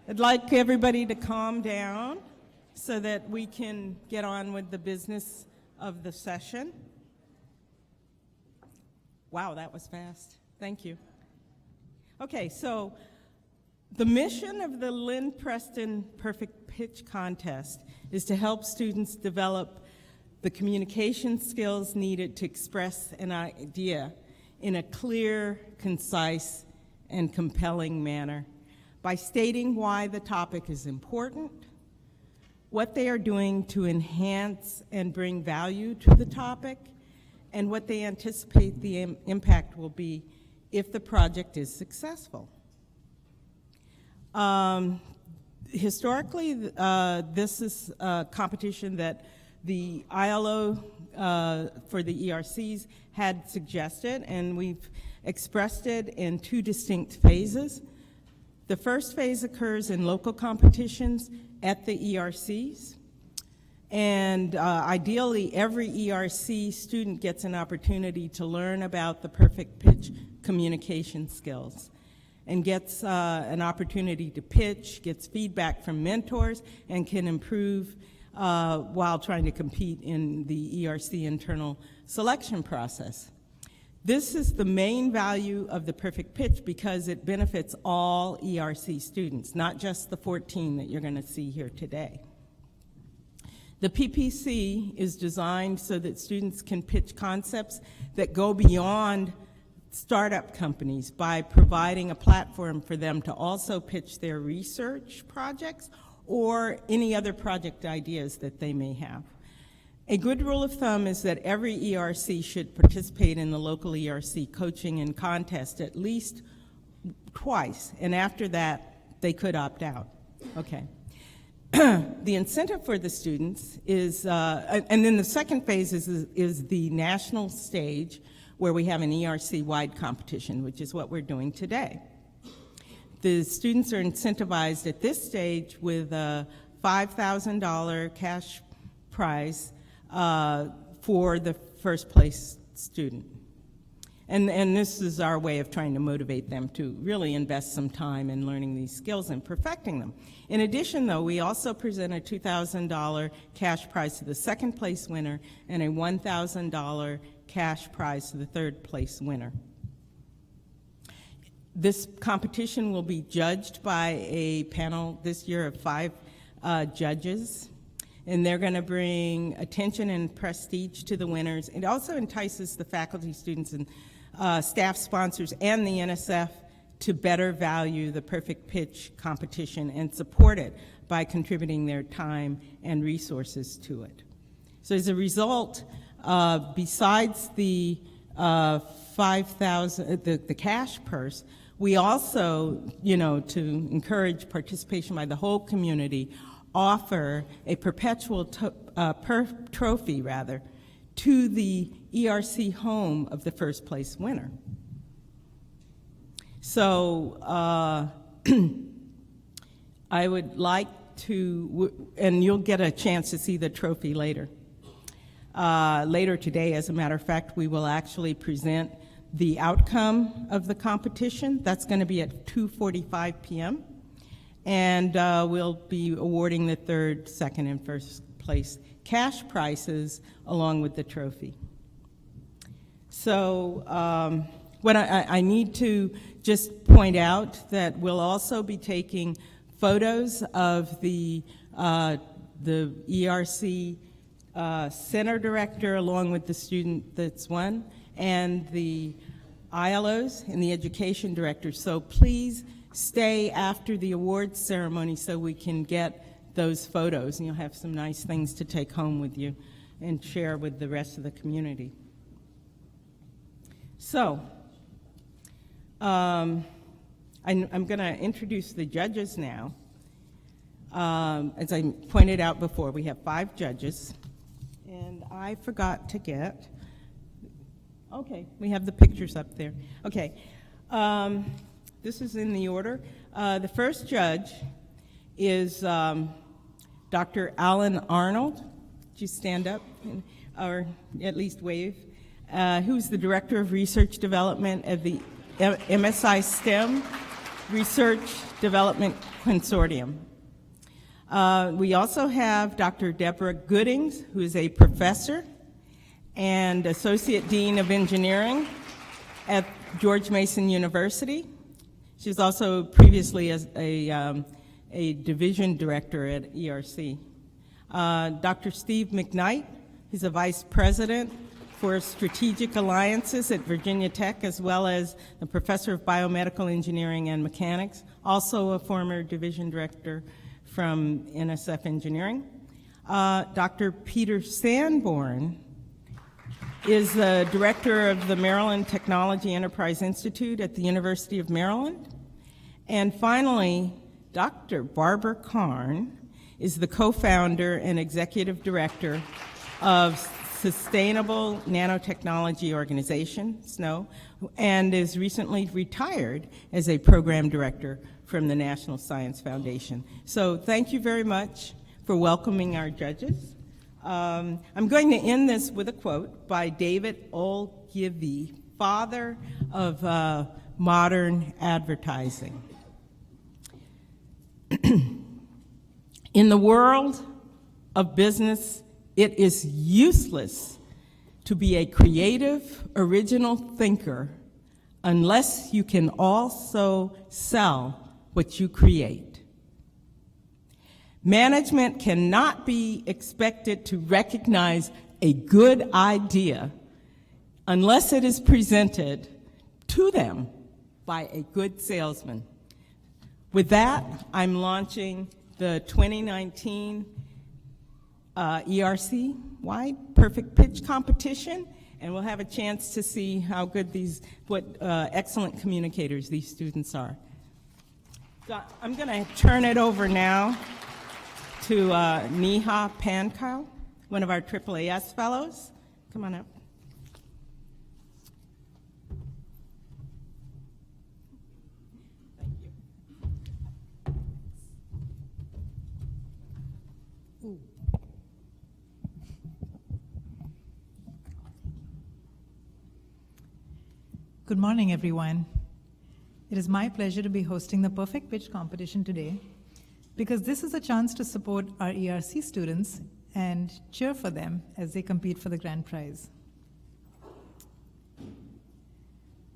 I'd like everybody to calm down so that we can get on with the business of the session. Wow, that was fast. Thank you. Okay, so the mission of the Lynn Preston Perfect Pitch Contest is to help students develop the communication skills needed to express an idea in a clear, concise, and compelling manner by stating why the topic is important, what they are doing to enhance and bring value to the topic, and what they anticipate the impact will be if the project is successful. Historically, this is a competition that the ILO for the ERCs had suggested, and we've expressed it in two distinct phases. The first phase occurs in local competitions at the ERCs, and ideally every ERC student gets an opportunity to learn about the perfect pitch communication skills and gets an opportunity to pitch, gets feedback from mentors, and can improve while trying to compete in the ERC internal selection process. This is the main value of the perfect pitch because it benefits all ERC students, not just the 14 that you're going to see here today. The PPC is designed so that students can pitch concepts that go beyond startup companies by providing a platform for them to also pitch their research projects or any other project ideas that they may have. A good rule of thumb is that every ERC should participate in the local ERC coaching and contest at least twice, and after that, they could opt out. Okay. The incentive for the students is, and then the second phase is the national stage where we have an ERC-wide competition, which is what we're doing today. The students are incentivized at this stage with a $5,000 cash prize for the first place student. And this is our way of trying to motivate them to really invest some time in learning these skills and perfecting them. In addition, though, we also present a $2,000 cash prize to the second place winner and a $1,000 cash prize to the third place winner. This competition will be judged by a panel this year of 5 judges, and they're going to bring attention and prestige to the winners. It also entices the faculty, students, and staff sponsors and the NSF to better value the perfect pitch competition and support it by contributing their time and resources to it. So as a result, besides the $5,000, the cash purse, we also, to encourage participation by the whole community, offer a perpetual trophy to the ERC home of the first place winner. So I would like to, and you'll get a chance to see the trophy later. Later today, as a matter of fact, we will actually present the outcome of the competition. That's going to be at 2:45 p.m. And we'll be awarding the third, second, and first place cash prizes along with the trophy. So what I need to just point out that we'll also be taking photos of the ERC center director along with the student that's won, and the ILOs and the education director. So please stay after the awards ceremony so we can get those photos, and you'll have some nice things to take home with you and share with the rest of the community. So I'm going to introduce the judges now. As I pointed out before, we have 5 judges, and I forgot to get, okay, we have the pictures up there. Okay, this is in the order. The first judge is Dr. Alan Arnold. Would you stand up, or at least wave? Who's the Director of Research Development of the MSI STEM Research Development Consortium. We also have Dr. Deborah Goodings, who is a professor and Associate Dean of Engineering at George Mason University. She was also previously a division director at ERC. Dr. Steve McKnight, he's a vice president for strategic alliances at Virginia Tech, as well as the professor of biomedical engineering and mechanics, also a former division director from NSF Engineering. Dr. Peter Sanborn is the director of the Maryland Technology Enterprise Institute at the University of Maryland. And finally, Dr. Barbara Karn is the co-founder and executive director of Sustainable Nanotechnology Organization, SNO, and is recently retired as a program director from the National Science Foundation. So thank you very much for welcoming our judges. I'm going to end this with a quote by David Ogilvy, father of modern advertising. In the world of business, it is useless to be a creative, original thinker unless you can also sell what you create. Management cannot be expected to recognize a good idea unless it is presented to them by a good salesman. With that, I'm launching the 2019 ERC-wide Perfect Pitch Competition, and we'll have a chance to see how good what excellent communicators these students are. So I'm going to turn it over now to Neha Pankau, one of our AAAS fellows. Come on up. Thank you. Ooh. Good morning, everyone. It is my pleasure to be hosting the Perfect Pitch competition today because this is a chance to support our ERC students and cheer for them as they compete for the grand prize.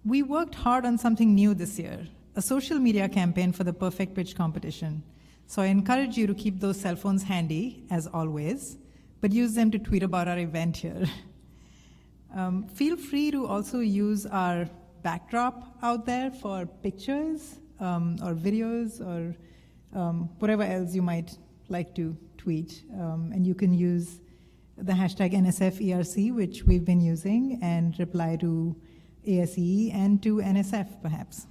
We worked hard on something new this year, a social media campaign for the Perfect Pitch competition. So I encourage you to keep those cell phones handy, as always, but use them to tweet about our event here. Feel free to also use our backdrop out there for pictures or videos or whatever else you might like to tweet. And you can use the hashtag NSF ERC, which we've been using, and reply to ASE and to NSF, perhaps.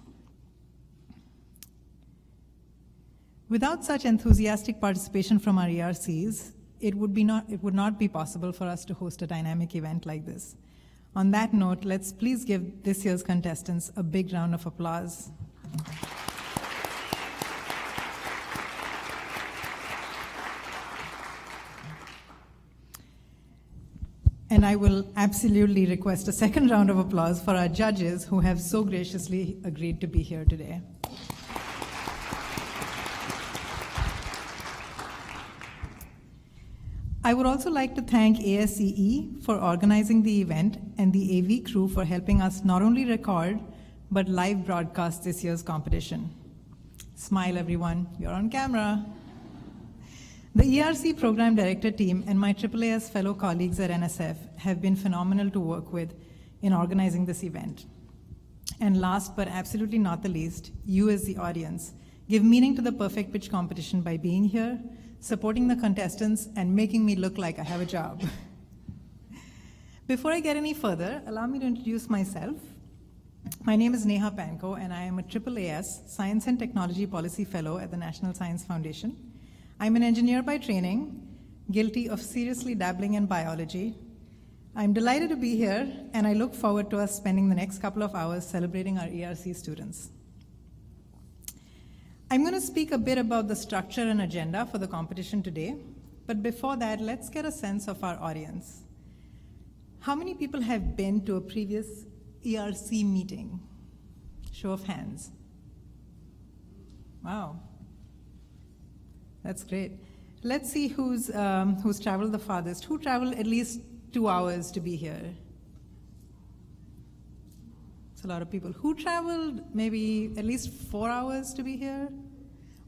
Without such enthusiastic participation from our ERCs, it would not be possible for us to host a dynamic event like this. On that note, let's please give this year's contestants a big round of applause. And I will absolutely request a second round of applause for our judges who have so graciously agreed to be here today. I would also like to thank ASCE for organizing the event and the AV crew for helping us not only record, but live broadcast this year's competition. Smile, everyone, you're on camera. The ERC program director team and my AAAS fellow colleagues at NSF have been phenomenal to work with in organizing this event. And last but absolutely not the least, you as the audience give meaning to the Perfect Pitch competition by being here, supporting the contestants, and making me look like I have a job. Before I get any further, allow me to introduce myself. My name is Neha Pankau, and I am a AAAS Science and Technology Policy Fellow at the National Science Foundation. I'm an engineer by training, guilty of seriously dabbling in biology. I'm delighted to be here, and I look forward to us spending the next couple of hours celebrating our ERC students. I'm going to speak a bit about the structure and agenda for the competition today, but before that, let's get a sense of our audience. How many people have been to a previous ERC meeting? Show of hands. Wow. That's great. Let's see who's traveled the farthest. Who traveled at least 2 hours to be here? It's a lot of people. Who traveled maybe at least 4 hours to be here?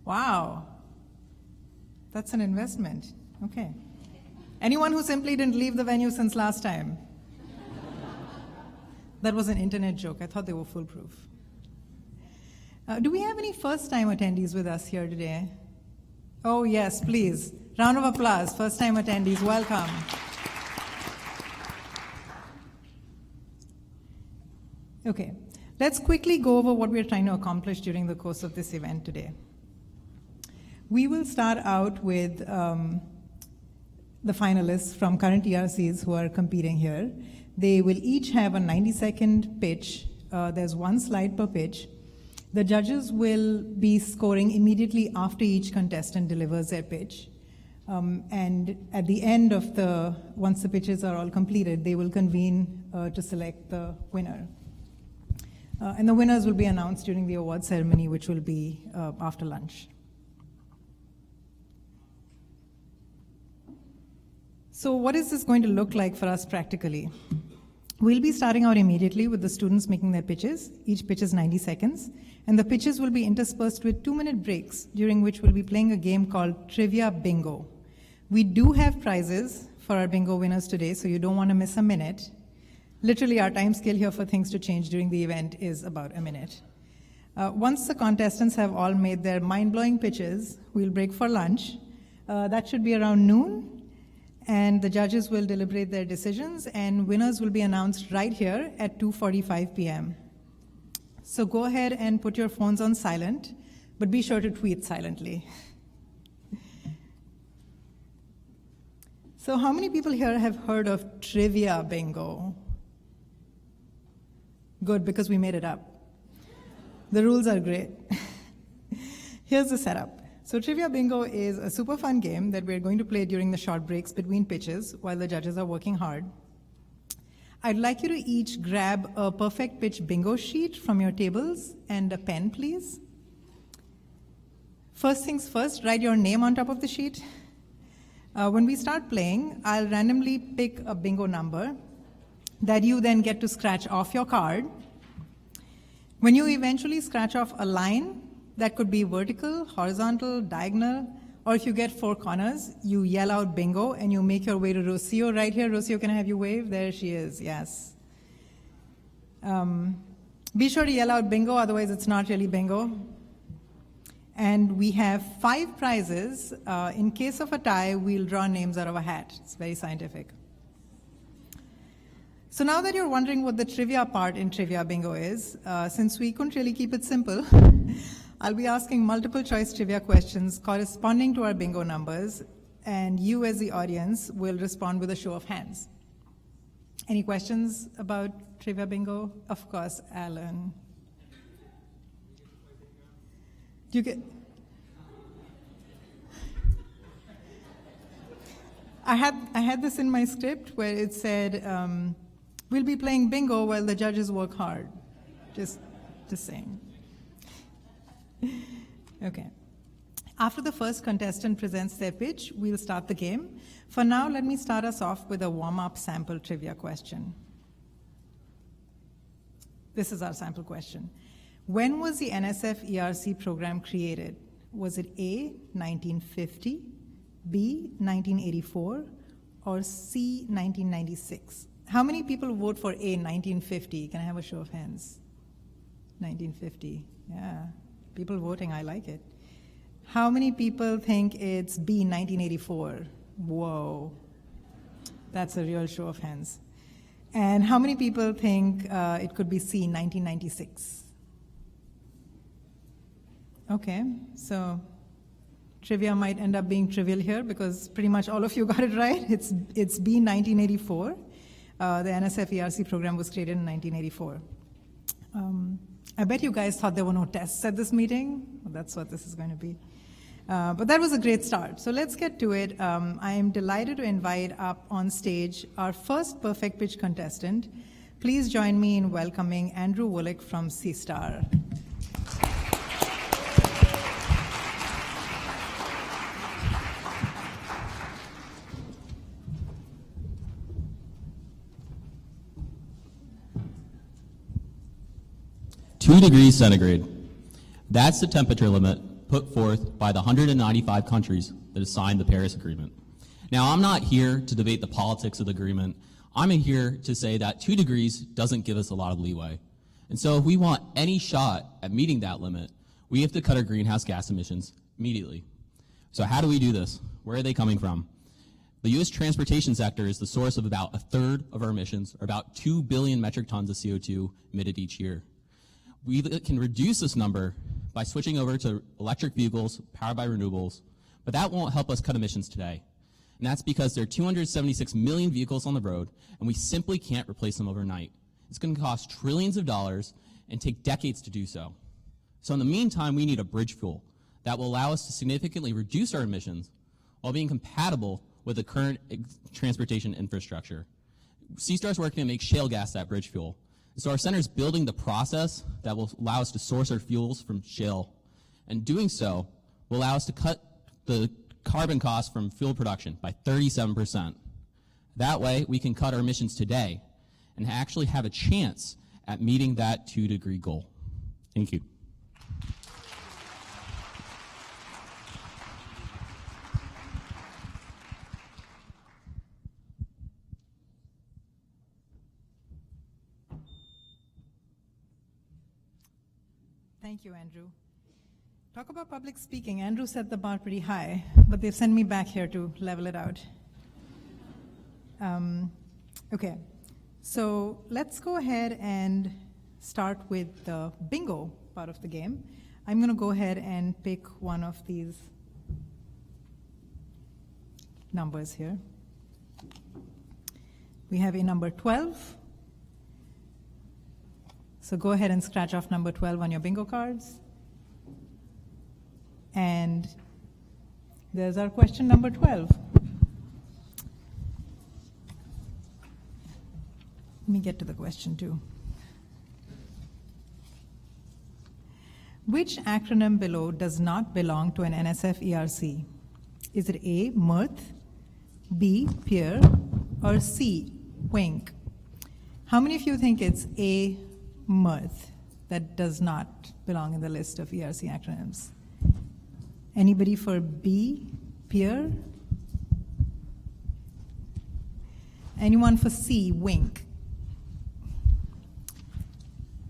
Wow. That's an investment. Okay. Anyone who simply didn't leave the venue since last time? That was an internet joke. I thought they were foolproof. Do we have any first-time attendees with us here today? Oh, yes, please. Round of applause. First-time attendees, welcome. Okay, let's quickly go over what we're trying to accomplish during the course of this event today. We will start out with the finalists from current ERCs who are competing here. They will each have a 90-second pitch. There's one slide per pitch. The judges will be scoring immediately after each contestant delivers their pitch. And at the end of once the pitches are all completed, they will convene to select the winner. And the winners will be announced during the award ceremony, which will be after lunch. So what is this going to look like for us practically? We'll be starting out immediately with the students making their pitches. Each pitch is 90 seconds. And the pitches will be interspersed with 2-minute breaks, during which we'll be playing a game called Trivia Bingo. We do have prizes for our bingo winners today, so you don't want to miss a minute. Literally, our time scale here for things to change during the event is about a minute. Once the contestants have all made their mind-blowing pitches, we'll break for lunch. That should be around noon. And the judges will deliberate their decisions, and winners will be announced right here at 2:45 p.m. So go ahead and put your phones on silent, but be sure to tweet silently. So how many people here have heard of Trivia Bingo? Good, because we made it up. The rules are great. Here's the setup. So Trivia Bingo is a super fun game that we're going to play during the short breaks between pitches while the judges are working hard. I'd like you to each grab a perfect pitch bingo sheet from your tables and a pen, please. First things first, write your name on top of the sheet. When we start playing, I'll randomly pick a bingo number that you then get to scratch off your card. When you eventually scratch off a line, that could be vertical, horizontal, diagonal, or if you get 4 corners, you yell out bingo and you make your way to Rocio right here. Rocio, can I have you wave? There she is, yes. Be sure to yell out bingo, otherwise it's not really bingo. And we have 5 prizes. In case of a tie, we'll draw names out of a hat. It's very scientific. So now that you're wondering what the trivia part in Trivia Bingo is, since we couldn't really keep it simple, I'll be asking multiple choice trivia questions corresponding to our bingo numbers, and you as the audience will respond with a show of hands. Any questions about Trivia Bingo? Of course, Alan. You get... I had this in my script where it said, we'll be playing bingo while the judges work hard. Just saying. Okay. After the first contestant presents their pitch, we'll start the game. For now, let me start us off with a warm-up sample trivia question. This is our sample question. When was the NSF ERC program created? Was it A, 1950, B, 1984, or C, 1996? How many people vote for A, 1950? Can I have a show of hands? 1950, yeah. People voting, I like it. How many people think it's B, 1984? Whoa. That's a real show of hands. And how many people think it could be C, 1996? Okay, so trivia might end up being trivial here because pretty much all of you got it right. It's B, 1984. The NSF ERC program was created in 1984. I bet you guys thought there were no tests at this meeting. Well, that's what this is going to be. But that was a great start. So let's get to it. I am delighted to invite up on stage our first perfect pitch contestant. Please join me in welcoming Andrew Wolek from C-Star. degrees centigrade. That's the temperature limit put forth by the 195 countries that have signed the Paris Agreement. Now, I'm not here to debate the politics of the agreement. I'm here to say that 2 degrees doesn't give us a lot of leeway. And so if we want any shot at meeting that limit, we have to cut our greenhouse gas emissions immediately. So how do we do this? Where are they coming from? The U.S. transportation sector is the source of about a third of our emissions, or about 2 billion metric tons of CO2 emitted each year. We can reduce this number by switching over to electric vehicles powered by renewables, but that won't help us cut emissions today. And that's because there are 276 million vehicles on the road, and we simply can't replace them overnight. It's going to cost trillions of dollars and take decades to do so. So in the meantime, we need a bridge fuel that will allow us to significantly reduce our emissions while being compatible with the current transportation infrastructure. C-STAR is working to make shale gas that bridge fuel. So our center is building the process that will allow us to source our fuels from shale. And doing so will allow us to cut the carbon costs from fuel production by 37%. That way, we can cut our emissions today and actually have a chance at meeting that 2-degree goal. Thank you. Thank you, Andrew. Talk about public speaking. Andrew set the bar pretty high, but they've sent me back here to level it out. Okay, so let's go ahead and start with the bingo part of the game. I'm going to go ahead and pick one of these numbers here. We have a number 12. So go ahead and scratch off number 12 on your bingo cards. And there's our question number 12. Let me get to the question too. Which acronym below does not belong to an NSF ERC? Is it A, mirth, B, peer, or C, wink? How many of you think it's A, mirth, that does not belong in the list of ERC acronyms? Anybody for B, peer? Anyone for C, wink?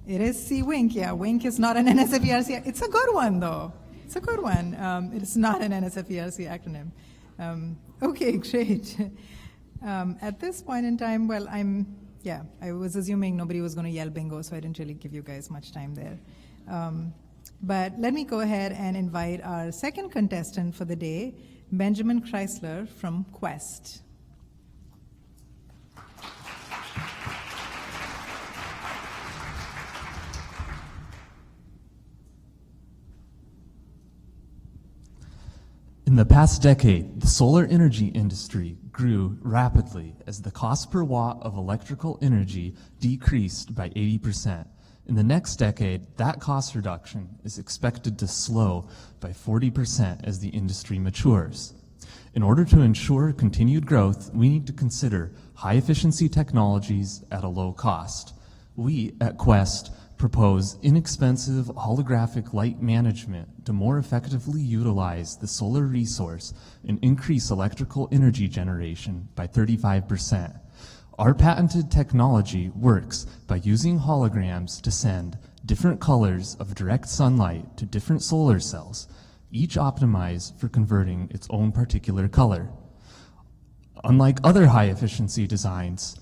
It is C, wink. Yeah, wink is not an NSF ERC. It's a good one, though. It's a good one. It's not an NSF ERC acronym. Okay, great. At this point in time, well, I was assuming nobody was going to yell bingo, so I didn't really give you guys much time there. But let me go ahead and invite our second contestant for the day, Benjamin Chrysler from Quest. In the past decade, the solar energy industry grew rapidly as the cost per watt of electrical energy decreased by 80%. In the next decade, that cost reduction is expected to slow by 40% as the industry matures. In order to ensure continued growth, we need to consider high-efficiency technologies at a low cost. We at Quest propose inexpensive holographic light management to more effectively utilize the solar resource and increase electrical energy generation by 35%. Our patented technology works by using holograms to send different colors of direct sunlight to different solar cells, each optimized for converting its own particular color. Unlike other high-efficiency designs,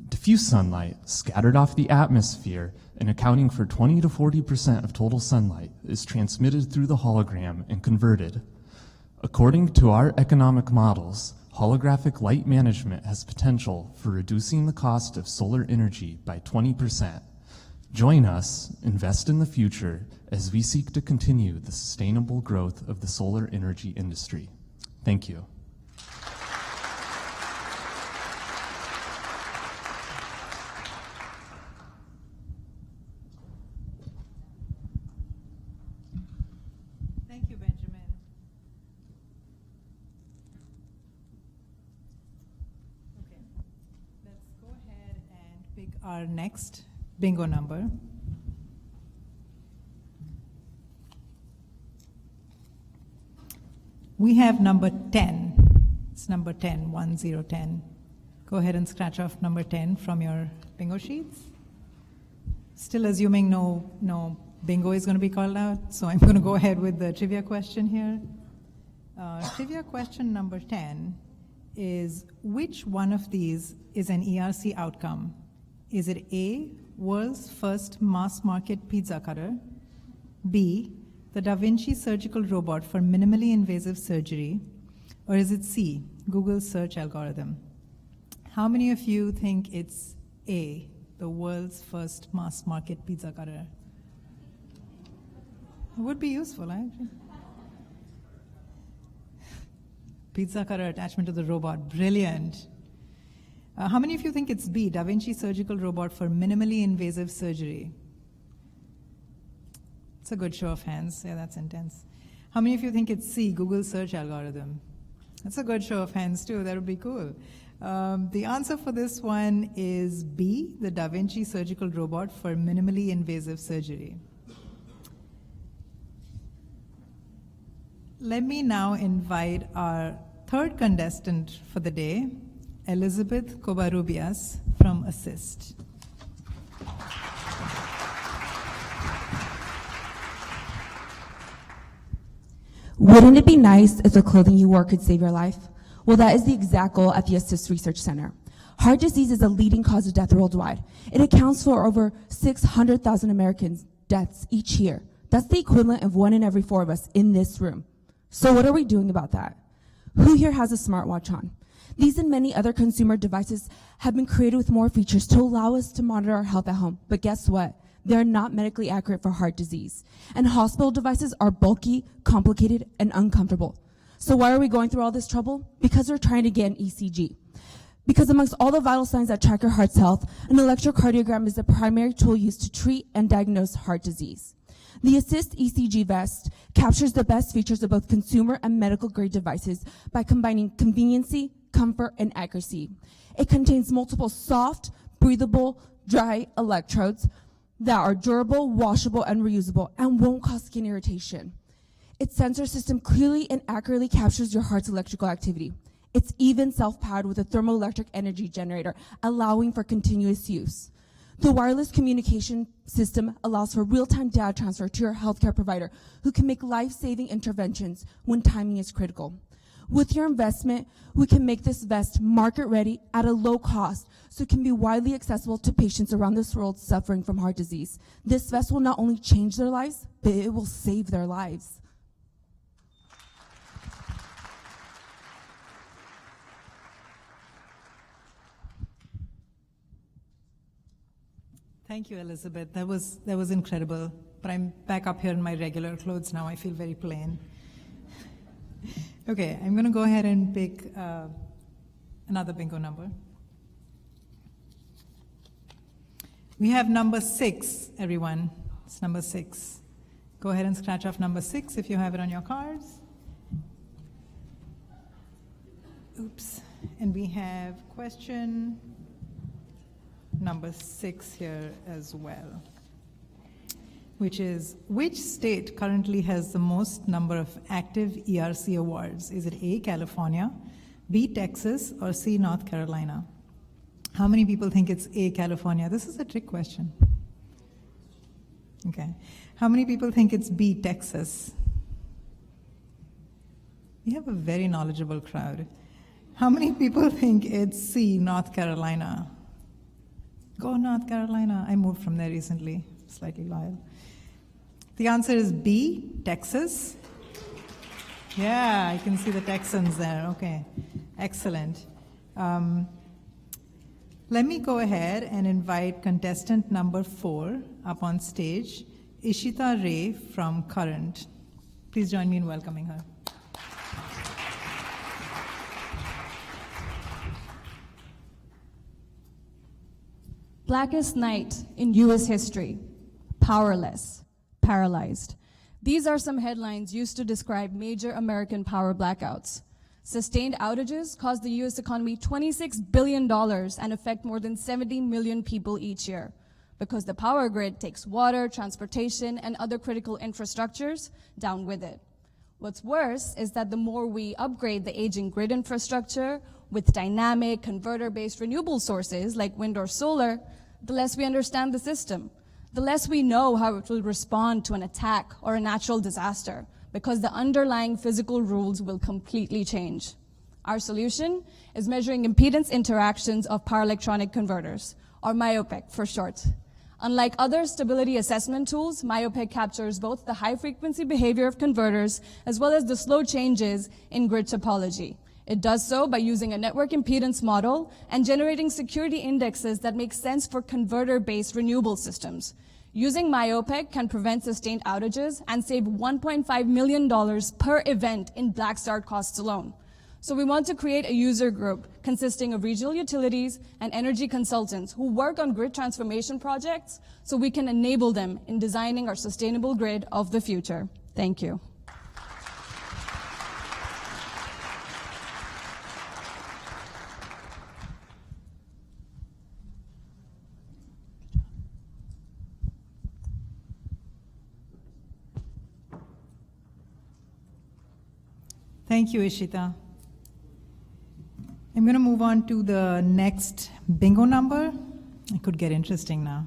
diffuse sunlight scattered off the atmosphere and accounting for 20 to 40% of total sunlight is transmitted through the hologram and converted. According to our economic models, holographic light management has potential for reducing the cost of solar energy by 20%. Join us, invest in the future, as we seek to continue the sustainable growth of the solar energy industry. Thank you. Thank you, Benjamin. Okay, let's go ahead and pick our next bingo number. We have number 10. It's number 10, 1010. Go ahead and scratch off number 10 from your bingo sheets. Still assuming no bingo is going to be called out, so I'm going to go ahead with the trivia question here. Trivia question number 10 is, which one of these is an ERC outcome? Is it A, world's first mass market pizza cutter, B, the Da Vinci surgical robot for minimally invasive surgery, or is it C, Google's search algorithm? How many of you think it's A, the world's first mass market pizza cutter? It would be useful, actually. Pizza cutter attachment to the robot, brilliant. How many of you think it's B, Da Vinci surgical robot for minimally invasive surgery? It's a good show of hands. Yeah, that's intense. How many of you think it's C, Google search algorithm? That's a good show of hands too. That would be cool. The answer for this one is B, the Da Vinci surgical robot for minimally invasive surgery. Let me now invite our third contestant for the day, Elizabeth Covarrubias from Assist. Wouldn't it be nice if the clothing you wore could save your life? Well, that is the exact goal at the Assist Research Center. Heart disease is a leading cause of death worldwide. It accounts for over 600,000 Americans' deaths each year. That's the equivalent of 1 in every 4 of us in this room. So what are we doing about that? Who here has a smartwatch on? These and many other consumer devices have been created with more features to allow us to monitor our health at home. But guess what? They're not medically accurate for heart disease. And hospital devices are bulky, complicated, and uncomfortable. So why are we going through all this trouble? Because we're trying to get an ECG. Because amongst all the vital signs that track your heart's health, an electrocardiogram is the primary tool used to treat and diagnose heart disease. The Assist ECG vest captures the best features of both consumer and medical grade devices by combining conveniency, comfort, and accuracy. It contains multiple soft, breathable, dry electrodes that are durable, washable, and reusable, and won't cause skin irritation. Its sensor system clearly and accurately captures your heart's electrical activity. It's even self-powered with a thermoelectric energy generator, allowing for continuous use. The wireless communication system allows for real-time data transfer to your healthcare provider, who can make life-saving interventions when timing is critical. With your investment, we can make this vest market-ready at a low cost, so it can be widely accessible to patients around this world suffering from heart disease. This vest will not only change their lives, but it will save their lives. Thank you, Elizabeth. That was incredible. But I'm back up here in my regular clothes now. I feel very plain. Okay, I'm going to go ahead and pick another bingo number. We have number 6, everyone. It's number 6. Go ahead and scratch off number 6 if you have it on your cards. Oops. And we have question number 6 here as well, which is, which state currently has the most number of active ERC awards? Is it A, California, B, Texas, or C, North Carolina? How many people think it's A, California? This is a trick question. Okay. How many people think it's B, Texas? We have a very knowledgeable crowd. How many people think it's C, North Carolina? Go North Carolina. I moved from there recently, slightly loyal. The answer is B, Texas. Yeah, I can see the Texans there. Okay, excellent. Let me go ahead and invite contestant number 4 up on stage, Ishita Ray from Current. Please join me in welcoming her. Blackest night in U.S. history. Powerless. Paralyzed. These are some headlines used to describe major American power blackouts. Sustained outages cost the U.S. economy $26 billion and affect more than 70 million people each year, because the power grid takes water, transportation, and other critical infrastructures down with it. What's worse is that the more we upgrade the aging grid infrastructure with dynamic, converter-based renewable sources like wind or solar, the less we understand the system, the less we know how it will respond to an attack or a natural disaster, because the underlying physical rules will completely change. Our solution is measuring impedance interactions of power electronic converters, or MIOPEC for short. Unlike other stability assessment tools, MIOPEC captures both the high-frequency behavior of converters as well as the slow changes in grid topology. It does so by using a network impedance model and generating security indexes that make sense for converter-based renewable systems. Using MIOPEC can prevent sustained outages and save $1.5 million per event in black start costs alone. So we want to create a user group consisting of regional utilities and energy consultants who work on grid transformation projects so we can enable them in designing our sustainable grid of the future. Thank you. Thank you, Ishita. I'm going to move on to the next bingo number. It could get interesting now.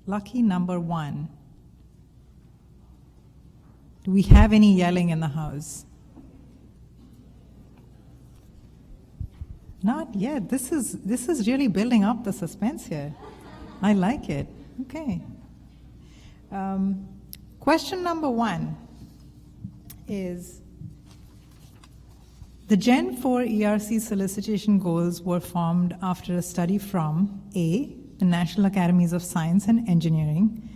Lucky number 1. Do we have any yelling in the house? Not yet. This is really building up the suspense here. I like it. Okay. Question number 1 is, the Gen 4 ERC solicitation goals were formed after a study from A, the National Academies of Science and Engineering,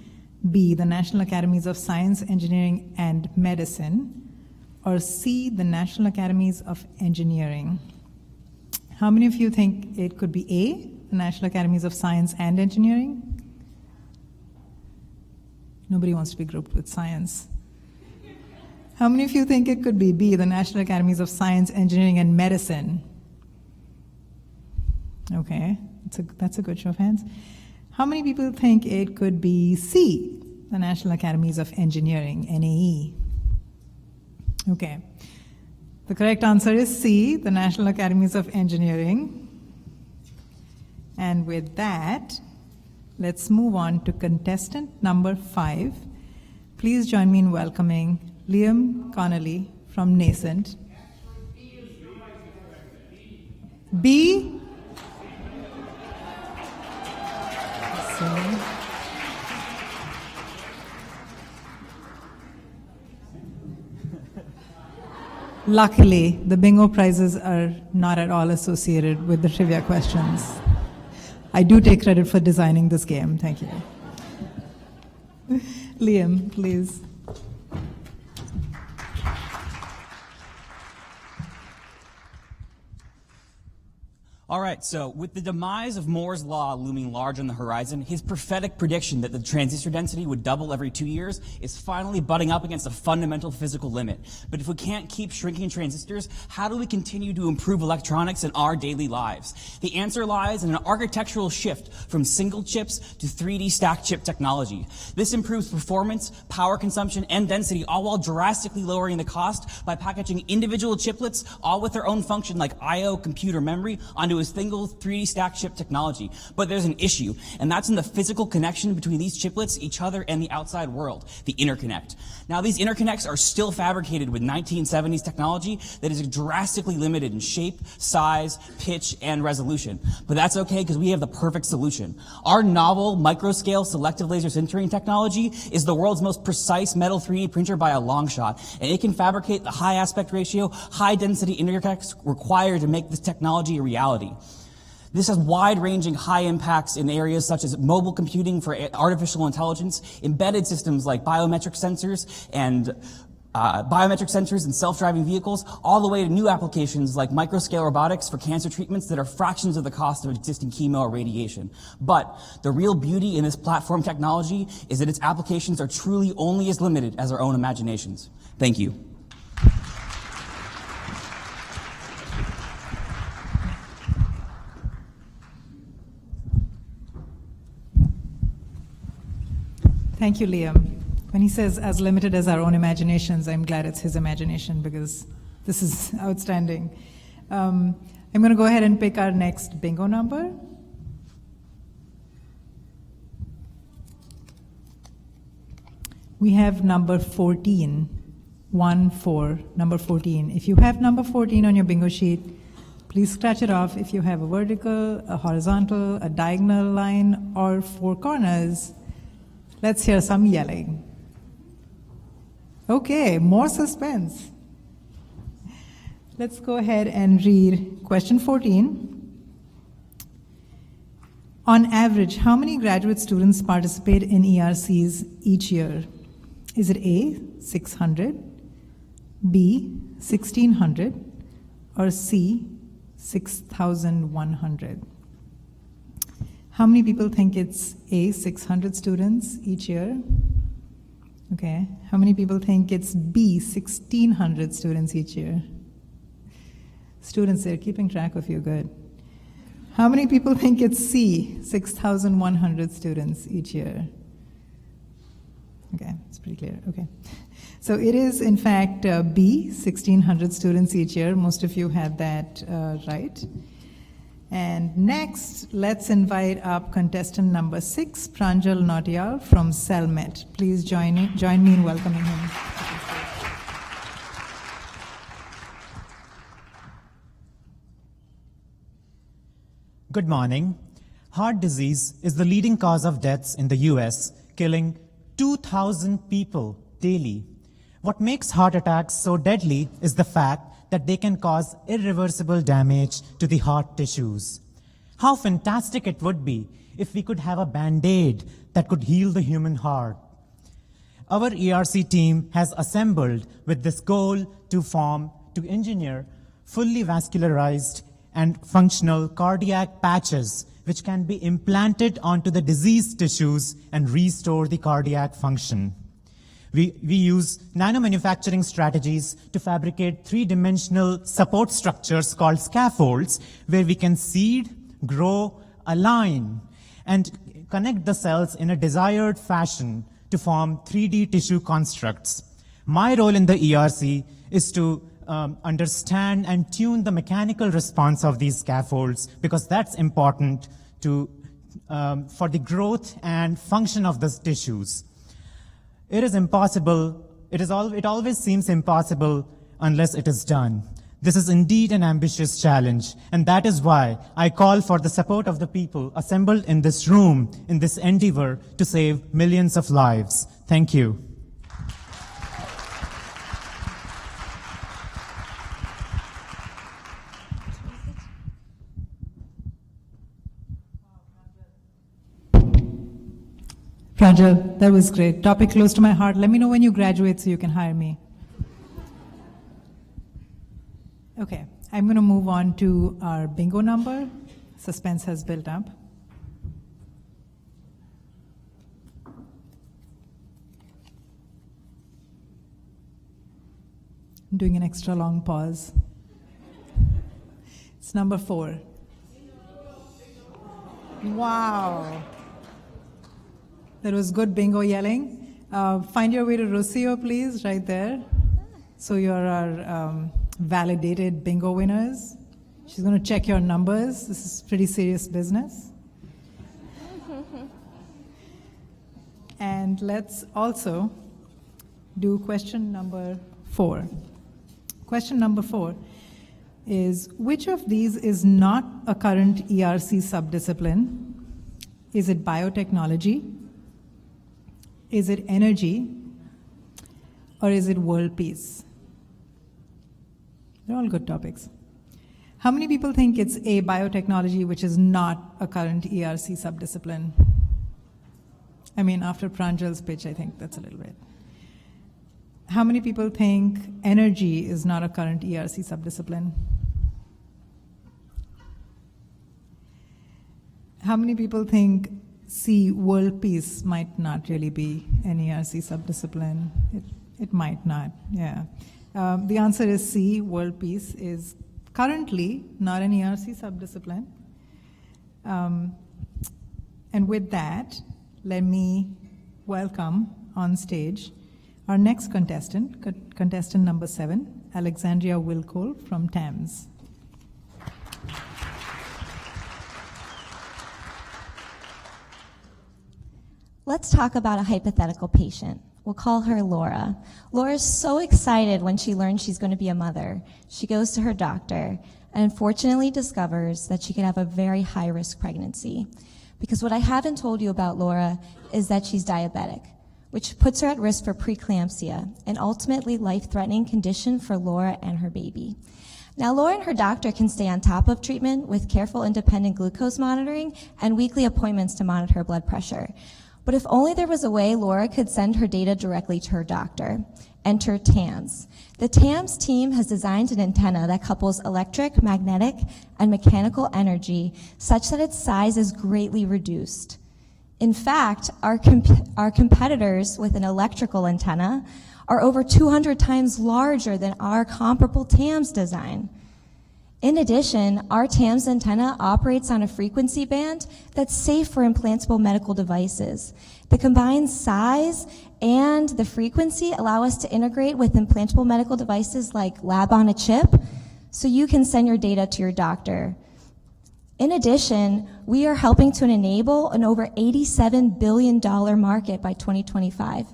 B, the National Academies of Science, Engineering and Medicine, or C, the National Academies of Engineering. How many of you think it could be A, the National Academies of Science and Engineering? Nobody wants to be grouped with science. How many of you think it could be B, the National Academies of Science, Engineering, and Medicine? Okay, that's a good show of hands. How many people think it could be C, the National Academies of Engineering, NAE? Okay. The correct answer is C, the National Academies of Engineering. And with that, let's move on to contestant number 5. Please join me in welcoming Liam Connolly from Nascent. B? Luckily, the bingo prizes are not at all associated with the trivia questions. I do take credit for designing this game. Thank you. Liam, please. All right, so with the demise of Moore's law looming large on the horizon, his prophetic prediction that the transistor density would double every 2 years is finally butting up against a fundamental physical limit. But if we can't keep shrinking transistors, how do we continue to improve electronics in our daily lives? The answer lies in an architectural shift from single chips to 3D stacked chip technology. This improves performance, power consumption, and density, all while drastically lowering the cost by packaging individual chiplets, all with their own function like I/O, computer memory, onto a single 3D stacked chip technology. But there's an issue, and that's in the physical connection between these chiplets, each other, and the outside world, the interconnect. Now, these interconnects are still fabricated with 1970s technology that is drastically limited in shape, size, pitch, and resolution. But that's okay, because we have the perfect solution. Our novel microscale selective laser sintering technology is the world's most precise metal 3D printer by a long shot, and it can fabricate the high aspect ratio, high density interconnects required to make this technology a reality. This has wide-ranging high impacts in areas such as mobile computing for artificial intelligence, embedded systems like biometric sensors and self-driving vehicles, all the way to new applications like microscale robotics for cancer treatments that are fractions of the cost of existing chemo or radiation. But the real beauty in this platform technology is that its applications are truly only as limited as our own imaginations. Thank you. Thank you, Liam. When he says as limited as our own imaginations, I'm glad it's his imagination because this is outstanding. I'm going to go ahead and pick our next bingo number. We have number 14, 1-4, number 14. If you have number 14 on your bingo sheet, please scratch it off. If you have a vertical, a horizontal, a diagonal line, or 4 corners, let's hear some yelling. Okay, more suspense. Let's go ahead and read question 14. On average, how many graduate students participate in ERCs each year? Is it A, 600, B, 1,600, or C, 6,100? How many people think it's A, 600 students each year? Okay. How many people think it's B, 1,600 students each year? Students, they're keeping track of you, good. How many people think it's C, 6,100 students each year? Okay, it's pretty clear, okay. So it is, in fact, B, 1,600 students each year. Most of you had that right. And next, let's invite up contestant number 6, Pranjal Nautiyal from CELMET. Please join me in welcoming him. Good morning. Heart disease is the leading cause of deaths in the US, killing 2,000 people daily. What makes heart attacks so deadly is the fact that they can cause irreversible damage to the heart tissues. How fantastic it would be if we could have a Band-Aid that could heal the human heart. Our ERC team has assembled with this goal to engineer fully vascularized and functional cardiac patches which can be implanted onto the diseased tissues and restore the cardiac function. We use nanomanufacturing strategies to fabricate 3-dimensional support structures called scaffolds where we can seed, grow, align, and connect the cells in a desired fashion to form 3D tissue constructs. My role in the ERC is to understand and tune the mechanical response of these scaffolds because that's important for the growth and function of the tissues. It is impossible, it always seems impossible unless it is done. This is indeed an ambitious challenge, and that is why I call for the support of the people assembled in this room in this endeavor to save millions of lives. Thank you. Pranjal, that was great. Topic close to my heart. Let me know when you graduate so you can hire me. Okay, I'm going to move on to our bingo number. Suspense has built up. I'm doing an extra long pause. It's number 4. Wow. That was good bingo yelling. Find your way to Rocio, please, right there. So you're our validated bingo winners. She's going to check your numbers. This is pretty serious business. And let's also do question number 4. Question number 4 is, which of these is not a current ERC subdiscipline? Is it biotechnology? Is it energy? Or is it world peace? They're all good topics. How many people think it's A, biotechnology, which is not a current ERC subdiscipline? I mean, after Pranjal's pitch, I think that's a little bit. How many people think energy is not a current ERC subdiscipline? How many people think C, world peace might not really be an ERC subdiscipline? It might not, yeah. The answer is C, world peace is currently not an ERC subdiscipline. And with that, let me welcome on stage our next contestant, contestant number 7, Alexandria Wilcole from TAMS. Let's talk about a hypothetical patient. We'll call her Laura. Laura's so excited when she learns she's going to be a mother. She goes to her doctor and unfortunately discovers that she could have a very high-risk pregnancy. Because what I haven't told you about Laura is that she's diabetic, which puts her at risk for preeclampsia, an ultimately life-threatening condition for Laura and her baby. Now, Laura and her doctor can stay on top of treatment with careful independent glucose monitoring and weekly appointments to monitor her blood pressure. But if only there was a way Laura could send her data directly to her doctor. Enter TAMS. The TAMS team has designed an antenna that couples electric, magnetic, and mechanical energy such that its size is greatly reduced. In fact, our competitors with an electrical antenna are over 200 times larger than our comparable TAMS design. In addition, our TAMS antenna operates on a frequency band that's safe for implantable medical devices. The combined size and the frequency allow us to integrate with implantable medical devices like Lab on a Chip, so you can send your data to your doctor. In addition, we are helping to enable an over $87 billion market by 2025.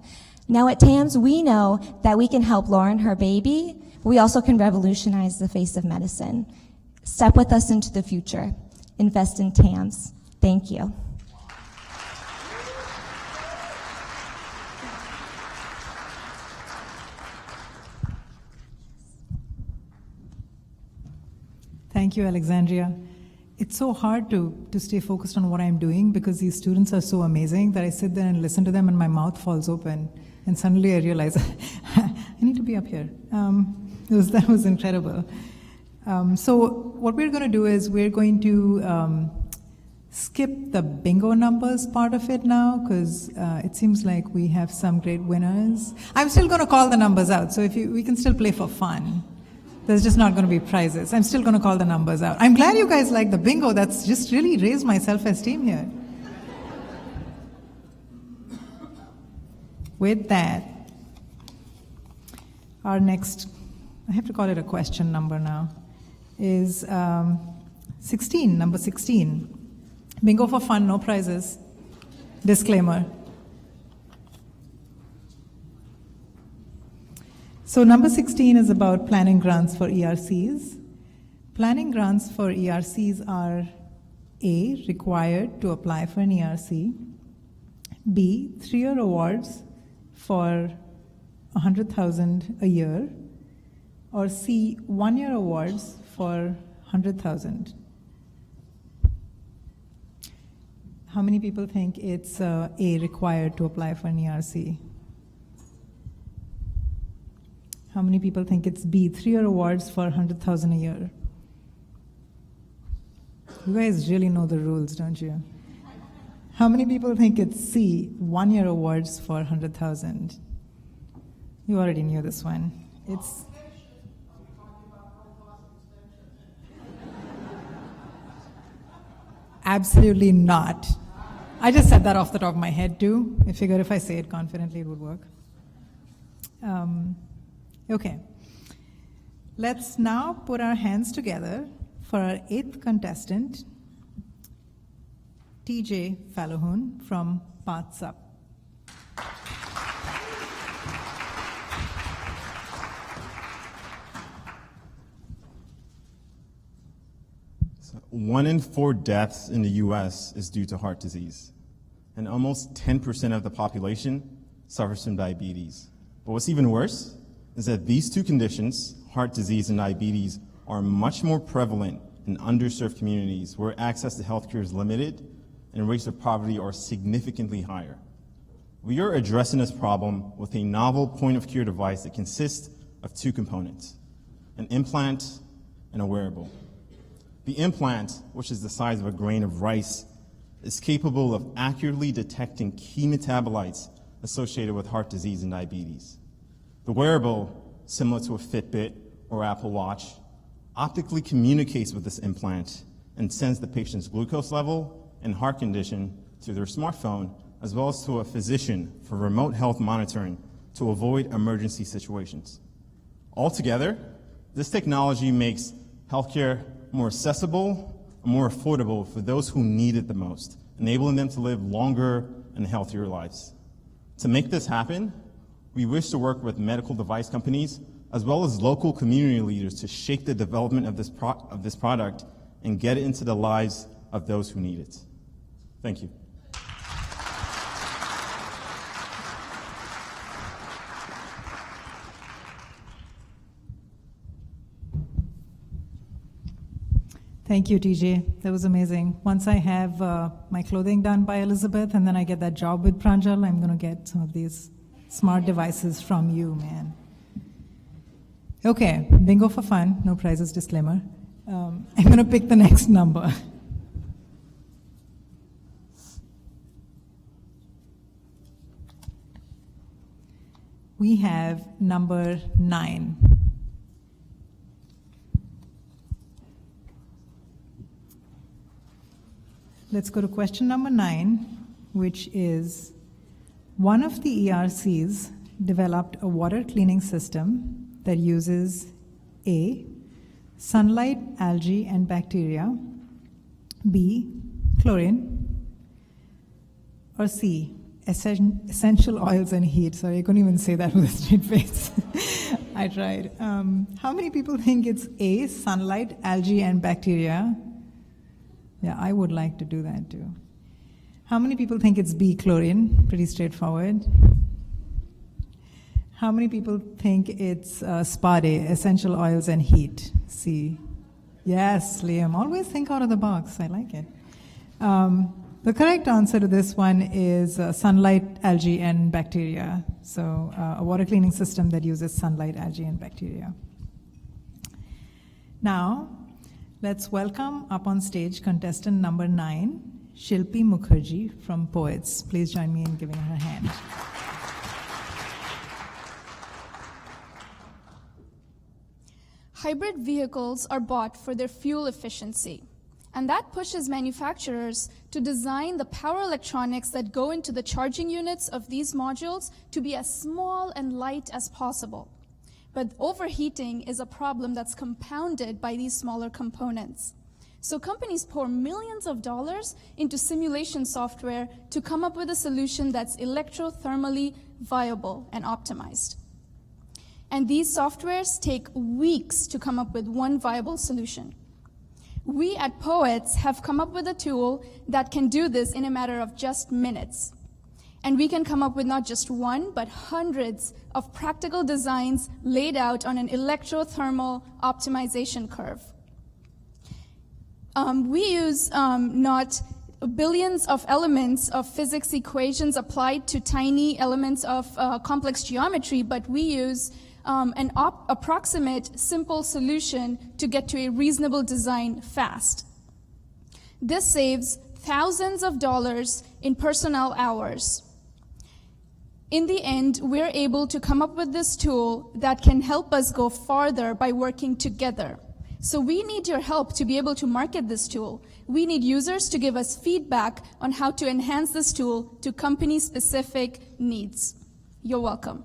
Now at TAMS, we know that we can help Laura and her baby. We also can revolutionize the face of medicine. Step with us into the future. Invest in TAMS. Thank you. Thank you, Alexandria. It's so hard to stay focused on what I'm doing because these students are so amazing that I sit there and listen to them and my mouth falls open. And suddenly I realize I need to be up here. That was incredible. So what we're going to do is we're going to skip the bingo numbers part of it now because it seems like we have some great winners. I'm still going to call the numbers out, so we can still play for fun. There's just not going to be prizes. I'm still going to call the numbers out. I'm glad you guys like the bingo. That's just really raised my self-esteem here. With that, our next, I have to call it a question number now, is 16, number 16. Bingo for fun, no prizes. Disclaimer. So number 16 is about planning grants for ERCs. Planning grants for ERCs are A, required to apply for an ERC, B, 3-year awards for $100,000 a year, or C, 1-year awards for $100,000. How many people think it's A, required to apply for an ERC? How many people think it's B, 3-year awards for $100,000 a year? You guys really know the rules, don't you? How many people think it's C, 1-year awards for $100,000? You already knew this one. It's absolutely not. I just said that off the top of my head too. I figured if I say it confidently, it would work. Okay. Let's now put our hands together for our 8th contestant, TJ Fallohoon from Paths Up. So 1 in 4 deaths in the U.S. is due to heart disease, and almost 10% of the population suffers from diabetes. But what's even worse is that these two conditions, heart disease and diabetes, are much more prevalent in underserved communities where access to healthcare is limited and rates of poverty are significantly higher. We are addressing this problem with a novel point-of-care device that consists of 2 components, an implant and a wearable. The implant, which is the size of a grain of rice, is capable of accurately detecting key metabolites associated with heart disease and diabetes. The wearable, similar to a Fitbit or Apple Watch, optically communicates with this implant and sends the patient's glucose level and heart condition to their smartphone as well as to a physician for remote health monitoring to avoid emergency situations. Altogether, this technology makes healthcare more accessible and more affordable for those who need it the most, enabling them to live longer and healthier lives. To make this happen, we wish to work with medical device companies as well as local community leaders to shape the development of this product and get it into the lives of those who need it. Thank you. Thank you, TJ. That was amazing. Once I have my clothing done by Elizabeth and then I get that job with Pranjal, I'm going to get some of these smart devices from you, man. Okay, bingo for fun, no prizes disclaimer. I'm going to pick the next number. We have number 9. Let's go to question number 9, which is, one of the ERCs developed a water cleaning system that uses A, sunlight, algae, and bacteria, B, chlorine, or C, essential oils and heat. Sorry, I couldn't even say that with a straight face. I tried. How many people think it's A, sunlight, algae, and bacteria? Yeah, I would like to do that too. How many people think it's B, chlorine? Pretty straightforward. How many people think it's SPA, essential oils and heat? C. Yes, Liam, always think out of the box. I like it. The correct answer to this one is sunlight, algae, and bacteria. So a water cleaning system that uses sunlight, algae, and bacteria. Now, let's welcome up on stage contestant number 9, Shilpi Mukherjee from Poets. Please join me in giving her a hand. Hybrid vehicles are bought for their fuel efficiency, and that pushes manufacturers to design the power electronics that go into the charging units of these modules to be as small and light as possible. But overheating is a problem that's compounded by these smaller components. So companies pour millions of dollars into simulation software to come up with a solution that's electrothermally viable and optimized. And these softwares take weeks to come up with one viable solution. We at Poets have come up with a tool that can do this in a matter of just minutes. And we can come up with not just one, but hundreds of practical designs laid out on an electrothermal optimization curve. We use not billions of elements of physics equations applied to tiny elements of complex geometry, but we use an approximate simple solution to get to a reasonable design fast. This saves thousands of dollars in personnel hours. In the end, we're able to come up with this tool that can help us go farther by working together. So we need your help to be able to market this tool. We need users to give us feedback on how to enhance this tool to company-specific needs. You're welcome.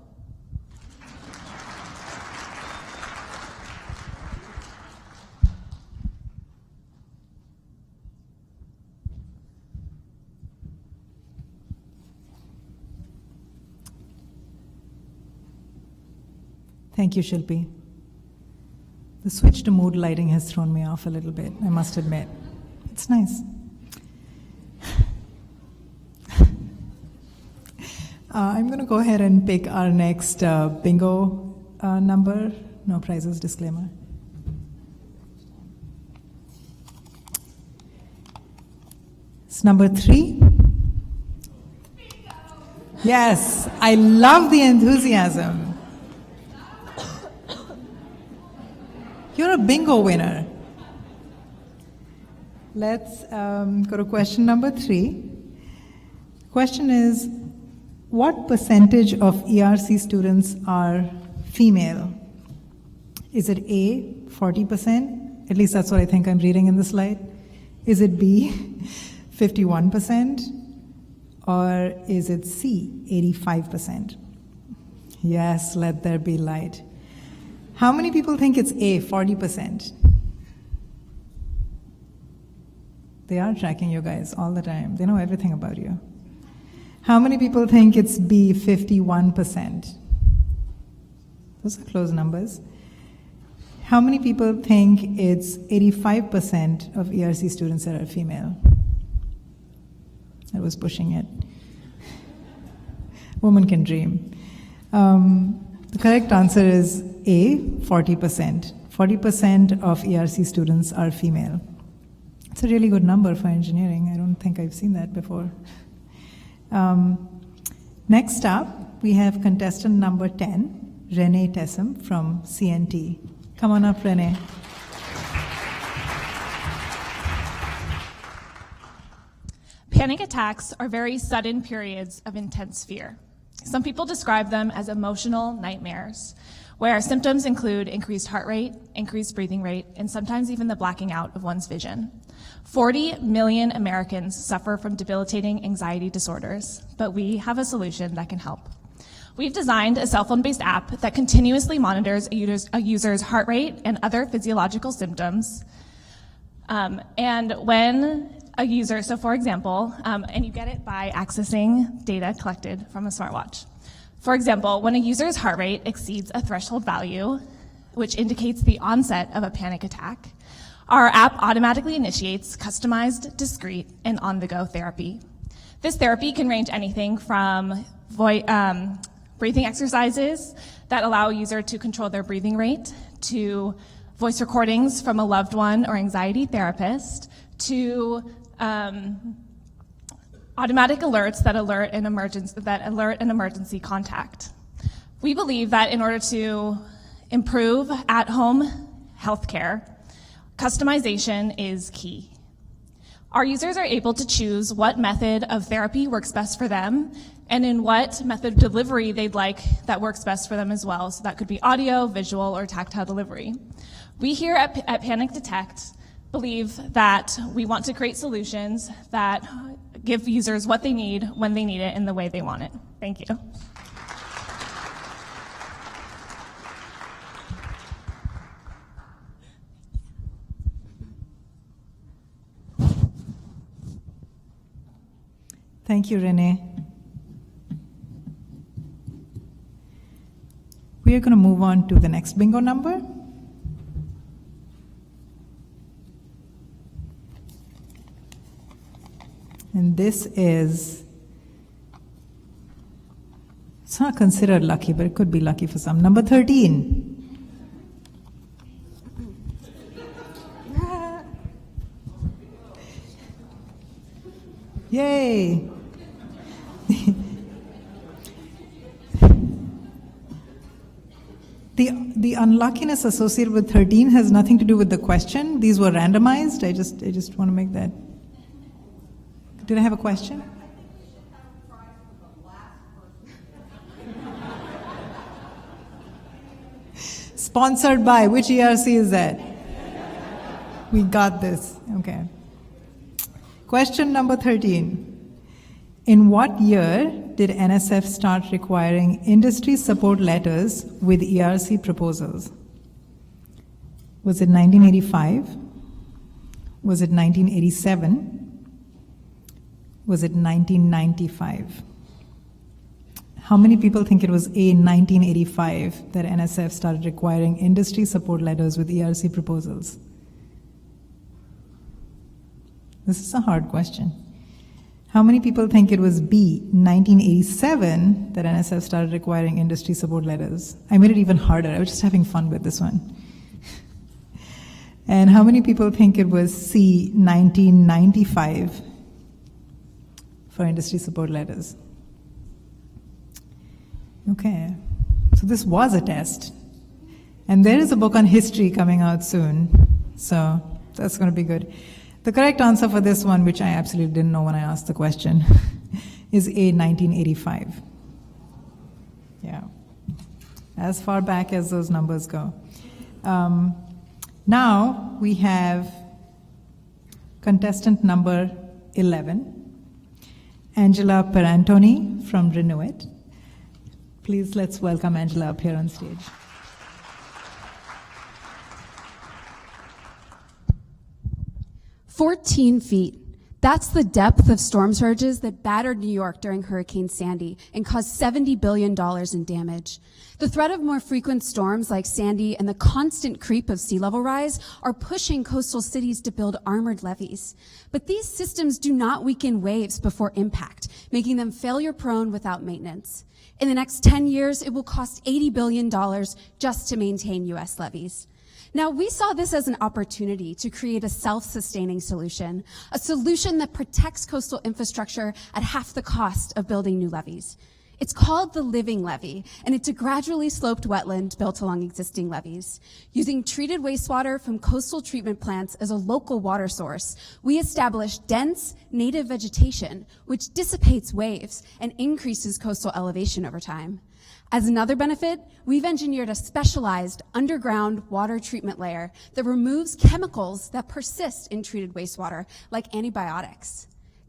Thank you, Shilpi. The switch to mood lighting has thrown me off a little bit, I must admit. It's nice. I'm going to go ahead and pick our next bingo number. No prizes, disclaimer. It's number 3. Yes, I love the enthusiasm. You're a bingo winner. Let's go to question number 3. Question is, what percentage of ERC students are female? Is it A, 40%? At least that's what I think I'm reading in the slide. Is it B, 51%? Or is it C, 85%? Yes, let there be light. How many people think it's A, 40%? They are tracking you guys all the time. They know everything about you. How many people think it's B, 51%? Those are close numbers. How many people think it's 85% of ERC students that are female? I was pushing it. Woman can dream. The correct answer is A, 40%. 40% of ERC students are female. It's a really good number for engineering. I don't think I've seen that before. Next up, we have contestant number 10, Renee Tessem from CNT. Come on up, Renee. Panic attacks are very sudden periods of intense fear. Some people describe them as emotional nightmares, where symptoms include increased heart rate, increased breathing rate, and sometimes even the blacking out of one's vision. 40 million Americans suffer from debilitating anxiety disorders, but we have a solution that can help. We've designed a cell phone-based app that continuously monitors a user's heart rate and other physiological symptoms. And when a user, so for example, and you get it by accessing data collected from a smartwatch. For example, when a user's heart rate exceeds a threshold value, which indicates the onset of a panic attack, our app automatically initiates customized, discrete, and on-the-go therapy. This therapy can range anything from breathing exercises that allow a user to control their breathing rate, to voice recordings from a loved one or anxiety therapist, to automatic alerts that alert an emergency contact. We believe that in order to improve at-home healthcare, customization is key. Our users are able to choose what method of therapy works best for them and in what method of delivery they'd like that works best for them as well. So that could be audio, visual, or tactile delivery. We here at Panic Detect believe that we want to create solutions that give users what they need, when they need it, and the way they want it. Thank you. Thank you, Renee. We are going to move on to the next bingo number. And this is, it's not considered lucky, but it could be lucky for some. Number 13. Yay! The unluckiness associated with 13 has nothing to do with the question. These were randomized. I just want to make that. Did I have a question? Sponsored by, which ERC is that? We got this. Okay. Question number 13. In what year did NSF start requiring industry support letters with ERC proposals? Was it 1985? Was it 1987? Was it 1995? How many people think it was A, 1985 that NSF started requiring industry support letters with ERC proposals? This is a hard question. How many people think it was B, 1987 that NSF started requiring industry support letters? I made it even harder. I was just having fun with this one. And how many people think it was C, 1995 for industry support letters? Okay, so this was a test. And there is a book on history coming out soon, so that's going to be good. The correct answer for this one, which I absolutely didn't know when I asked the question, is A, 1985. Yeah, as far back as those numbers go. Now we have contestant number 11. Angela Perantoni from Renew It. Please let's welcome Angela up here on stage. "14 feet. That's the depth of storm surges that battered New York during Hurricane Sandy and caused $70 billion in damage. The threat of more frequent storms like Sandy and the constant creep of sea level rise are pushing coastal cities to build armored levees. But these systems do not weaken waves before impact, making them failure prone without maintenance. In the next 10 years, it will cost $80 billion just to maintain U.S. levees. Now, we saw this as an opportunity to create a self-sustaining solution, a solution that protects coastal infrastructure at half the cost of building new levees. It's called the Living Levee, and it's a gradually sloped wetland built along existing levees. Using treated wastewater from coastal treatment plants as a local water source, we established dense native vegetation, which dissipates waves and increases coastal elevation over time. As another benefit, we've engineered a specialized underground water treatment layer that removes chemicals that persist in treated wastewater, like antibiotics.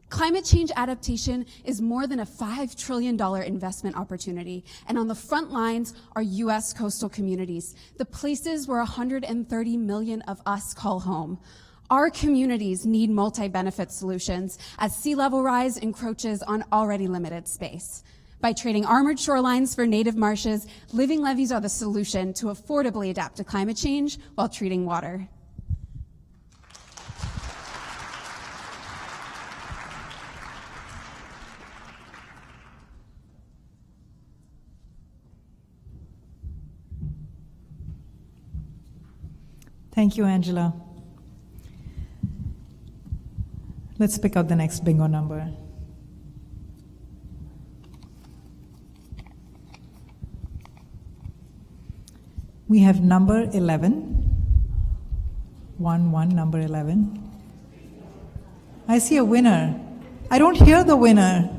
Climate change adaptation is more than a $5 trillion investment opportunity, and on the front lines are U.S. coastal communities, the places where 130 million of us call home. Our communities need multi-benefit solutions as sea level rise encroaches on already limited space. By trading armored shorelines for native marshes, living levees are the solution to affordably adapt to climate change while treating water. Thank you, Angela. Let's pick out the next bingo number. We have number 11. 1, number 11. I see a winner. I don't hear the winner.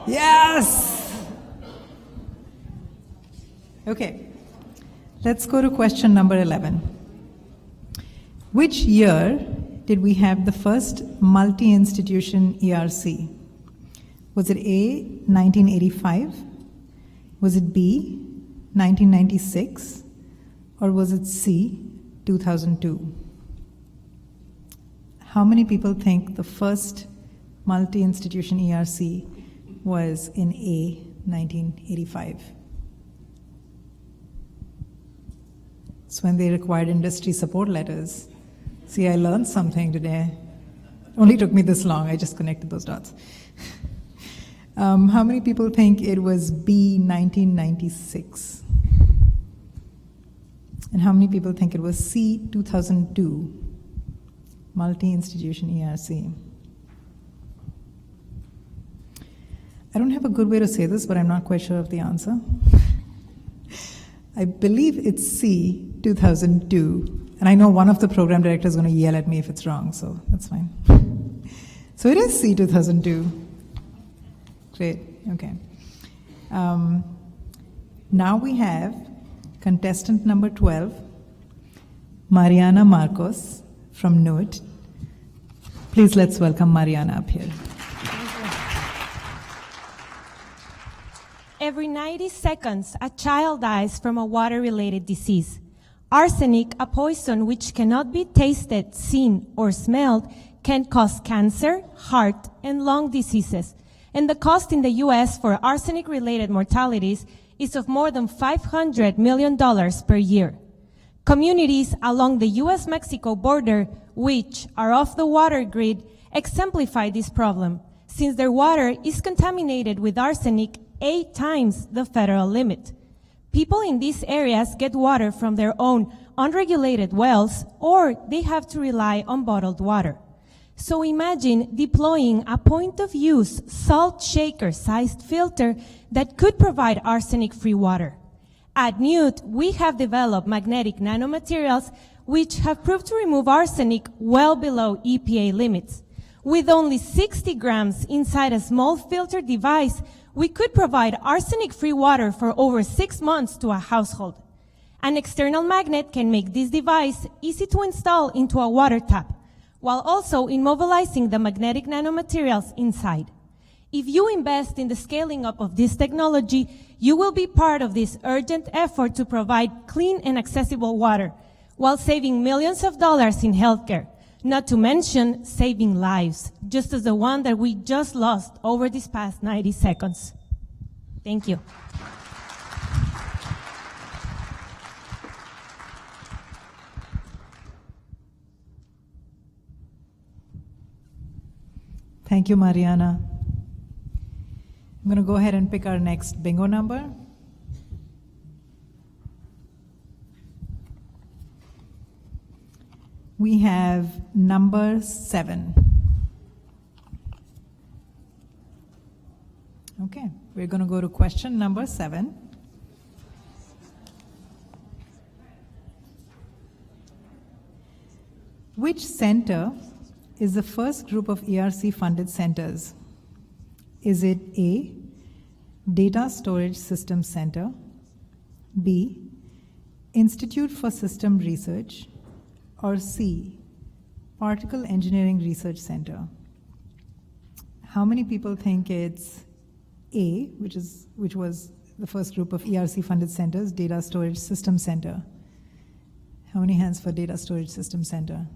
Yes! Okay. Let's go to question number 11. Which year did we have the first multi-institution ERC? Was it A, 1985? Was it B, 1996? Or was it C, 2002? How many people think the first multi-institution ERC was in A, 1985? It's when they required industry support letters. See, I learned something today. Only took me this long, I just connected those dots. How many people think it was B, 1996? And how many people think it was C, 2002? Multi-institution ERC. I don't have a good way to say this, but I'm not quite sure of the answer. I believe it's C, 2002. And I know one of the program directors is going to yell at me if it's wrong, so that's fine. So it is C, 2002. Great, okay. Now we have contestant number 12, Mariana Marcos from NUIT. Please let's welcome Mariana up here. Every 90 seconds, a child dies from a water-related disease. Arsenic, a poison which cannot be tasted, seen, or smelled, can cause cancer, heart, and lung diseases. And the cost in the U.S. for arsenic-related mortalities is of more than $500 million per year. Communities along the U.S.-Mexico border, which are off the water grid, exemplify this problem, since their water is contaminated with arsenic 8 times the federal limit. People in these areas get water from their own unregulated wells, or they have to rely on bottled water. So imagine deploying a point-of-use salt shaker-sized filter that could provide arsenic-free water. At NUIT, we have developed magnetic nanomaterials which have proved to remove arsenic well below EPA limits. With only 60 grams inside a small filter device, we could provide arsenic-free water for over 6 months to a household. An external magnet can make this device easy to install into a water tap, while also immobilizing the magnetic nanomaterials inside. If you invest in the scaling up of this technology, you will be part of this urgent effort to provide clean and accessible water while saving millions of dollars in healthcare, not to mention saving lives, just as the one that we just lost over these past 90 seconds. Thank you. Thank you, Mariana. I'm going to go ahead and pick our next bingo number. We have number 7. Okay, we're going to go to question number 7. Which center is the first group of ERC funded centers? Is it A, Data Storage System Center, B, Institute for System Research, or C, Particle Engineering Research Center? How many people think it's A, which was the first group of ERC funded centers, Data Storage System Center? How many hands for Data Storage System Center?